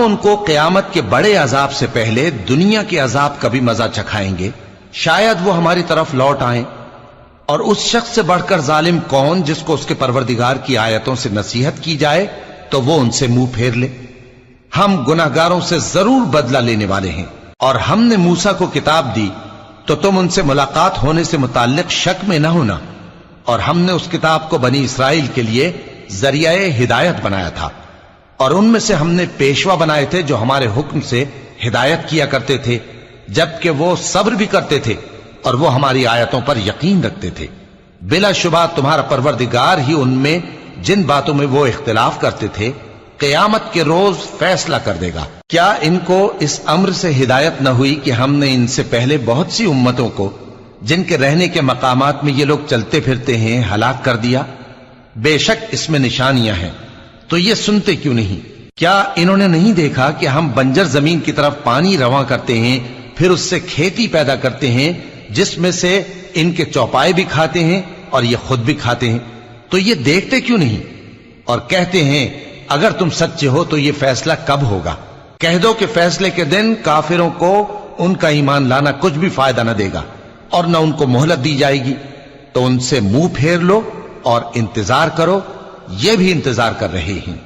ان کو قیامت کے بڑے عذاب سے پہلے دنیا کے عذاب کا بھی مزہ چکھائیں گے، شاید وہ ہماری طرف لوٹ آئیں۔ اور اس شخص سے بڑھ کر ظالم کون جس کو اس کے پروردگار کی آیتوں سے نصیحت کی جائے تو وہ ان سے منہ پھیر لے۔ ہم گناہگاروں سے ضرور بدلہ لینے والے ہیں۔ اور ہم نے موسیٰ کو کتاب دی تو تم ان سے ملاقات ہونے سے متعلق شک میں نہ ہونا، اور ہم نے اس کتاب کو بنی اسرائیل کے لیے ذریعہ ہدایت بنایا تھا، اور ان میں سے ہم نے پیشوا بنائے تھے جو ہمارے حکم سے ہدایت کیا کرتے تھے، جبکہ وہ صبر بھی کرتے تھے اور وہ ہماری آیتوں پر یقین رکھتے تھے۔ بلا شبہ تمہارا پروردگار ہی ان میں جن باتوں میں وہ اختلاف کرتے تھے قیامت کے روز فیصلہ کر دے گا۔ کیا ان کو اس امر سے ہدایت نہ ہوئی کہ ہم نے ان سے پہلے بہت سی امتوں کو جن کے رہنے کے مقامات میں یہ لوگ چلتے پھرتے ہیں ہلاک کر دیا؟ بے شک اس میں نشانیاں ہیں، تو یہ سنتے کیوں نہیں؟ کیا انہوں نے نہیں دیکھا کہ ہم بنجر زمین کی طرف پانی رواں کرتے ہیں، پھر اس سے کھیتی پیدا کرتے ہیں جس میں سے ان کے چوپائے بھی کھاتے ہیں اور یہ خود بھی کھاتے ہیں؟ تو یہ دیکھتے کیوں نہیں؟ اور کہتے ہیں اگر تم سچے ہو تو یہ فیصلہ کب ہوگا؟ کہہ دو کہ فیصلے کے دن کافروں کو ان کا ایمان لانا کچھ بھی فائدہ نہ دے گا اور نہ ان کو مہلت دی جائے گی، تو ان سے منہ پھیر لو اور انتظار کرو، یہ بھی انتظار کر رہے ہیں۔